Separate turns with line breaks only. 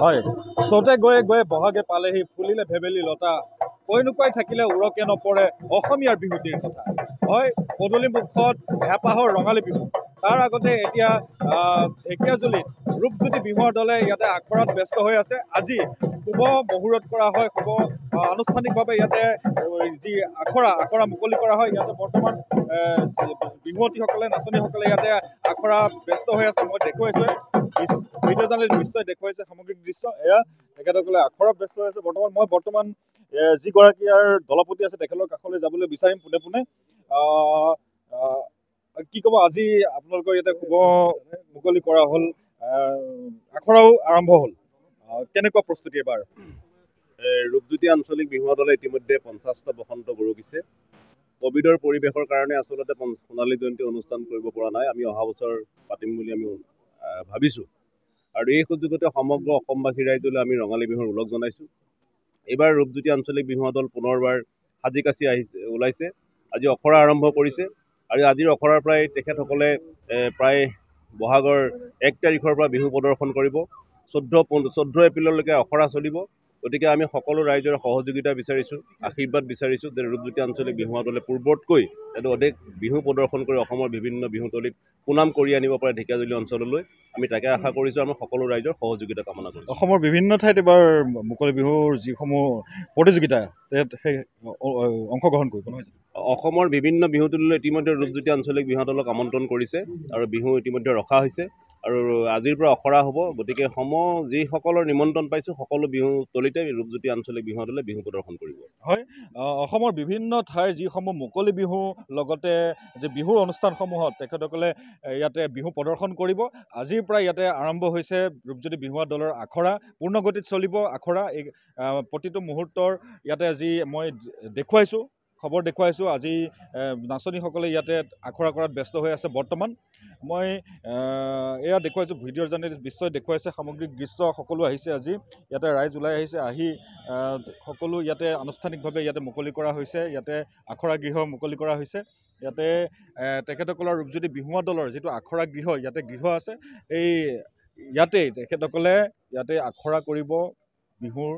হয় চতে গয়ে গয়ে বহাগে পালেহি ফুলিলে ভেবেলি লতা কৈ নোকোৱাই থাকিলে উৰকে নপৰে অসমীয়াৰ বিহুটিৰ কথা হয় পদূলি মুখত হেঁপাহৰ ৰঙালী বিহু তাৰ আগতে এতিয়া ঢেকীয়াজুলিত ৰূপজ্যোতি বিহুৰ দলে ইয়াতে আখৰাত ব্যস্ত হৈ আছে আজি শুভ মুহূৰ্ত কৰা হয় শুভ আনুষ্ঠানিকভাৱে ইয়াতে যি আখৰা মুকলি কৰা হয় ইয়াতে বৰ্তমান বিহুৱতীসকলে নাচনীসকলে ইয়াতে আখৰা ব্যস্ত হৈ আছে মই দেখুৱাইছোঁ ভিডিঅ' জাৰ্নেলিষ্ট নিশ্চয় দেখুৱাইছে সামগ্ৰিক দৃশ্য এয়া তেখেতসকলে আখৰাত ব্যস্ত হৈ আছে মই বৰ্তমান যিগৰাকী ইয়াৰ দলপতি আছে তেখেতৰ কাষলৈ যাবলৈ বিচাৰিম পোনে পোনে কি ক'ব আজি আপোনালোকৰ ইয়াতে শুভ মুকলি কৰা হ'ল আখৰাও আৰম্ভ হ'ল কেনেকুৱা প্ৰস্তুতি এবাৰ
ৰূপজ্যোতি আঞ্চলিক বিহু দলে ইতিমধ্যে 50টা বসন্ত গৰুকিছে কোভিডৰ পৰিৱেশৰ কাৰণে আচলতে সোণালী জয়ন্তী অনুষ্ঠান কৰিব পৰা নাই আমি অহা বছৰ পাতিম বুলি আমি ভাবিছোঁ আৰু এই সুযোগতে সমগ্ৰ অসমবাসী ৰাইজলৈ আমি ৰঙালী বিহুৰ ওলগ জনাইছোঁ এইবাৰ ৰূপজ্যোতি আঞ্চলিক বিহু দল পুনৰবাৰ সাজি কাচি ওলাইছে আজি অখৰা আৰম্ভ কৰিছে আৰু আজিৰ অখৰাৰ পৰাই তেখেতসকলে প্ৰায় বহাগৰ 1 তাৰিখৰ পৰা বিহু প্ৰদৰ্শন কৰিব 14 এপ্ৰিললৈকে অখৰা চলিব গতিকে আমি সকলো ৰাইজৰ সহযোগিতা বিচাৰিছোঁ আশীৰ্বাদ বিচাৰিছোঁ যে ৰূপজ্যোতি আঞ্চলিক বিহু দলে পূৰ্বতকৈ অধিক বিহু প্ৰদৰ্শন কৰি অসমৰ বিভিন্ন বিহুতলীত সুনাম কৰি আনিব পাৰে ঢেকীয়াজুলি অঞ্চললৈ আমি তাকে আশা কৰিছোঁ আমাৰ সকলো ৰাইজৰ সহযোগিতা কামনা কৰিছোঁ
অসমৰ বিভিন্ন ঠাইত এবাৰ মুকলি বিহুৰ যিসমূহ প্ৰতিযোগিতা সেই অংশগ্ৰহণ কৰিব নহয়
অসমৰ বিভিন্ন বিহুতলীলৈ ইতিমধ্যে ৰূপজ্যোতি আঞ্চলিক বিহু দলক আমন্ত্ৰণ কৰিছে আৰু বিহু ইতিমধ্যে ৰখা হৈছে আৰু আজিৰ পৰা অখৰা হ'ব গতিকে যিসকলৰ নিমন্ত্ৰণ পাইছোঁ সকলো বিহুতলীতে ৰূপজ্যোতি আঞ্চলিক বিহু দলে বিহু প্ৰদৰ্শন কৰিব
হয় অসমৰ বিভিন্ন ঠাইৰ যিসমূহ মুকলি বিহু লগতে যে বিহুৰ অনুষ্ঠানসমূহত তেখেতসকলে ইয়াতে বিহু প্ৰদৰ্শন কৰিব আজিৰ পৰা ইয়াতে আৰম্ভ হৈছে ৰূপজ্যোতি বিহু দলৰ আখৰা পূৰ্ণগতিত চলিব আখৰা এই প্ৰতিটো মুহূৰ্তৰ ইয়াতে আজি মই খবৰ দেখুৱাইছোঁ আজি নাচনীসকলে ইয়াতে আখৰা কৰাত ব্যস্ত হৈ আছে বৰ্তমান মই এয়া দেখুৱাইছোঁ ভিডিঅ'ৰ জাৰ্নেলিষ্ট নিশ্চয় দেখুৱাইছে সামগ্ৰিক দৃশ্য সকলো আহিছে আজি ইয়াতে ৰাইজ ওলাই আহিছে আহি সকলো ইয়াতে আনুষ্ঠানিকভাৱে ইয়াতে মুকলি কৰা হৈছে ইয়াতে আখৰা গৃহ মুকলি কৰা হৈছে ইয়াতে তেখেতসকলৰ ৰূপজ্যোতি বিহু দলৰ যিটো আখৰা গৃহ ইয়াতে গৃহ আছে এই ইয়াতেই তেখেতসকলে ইয়াতে আখৰা কৰিব বিহুৰ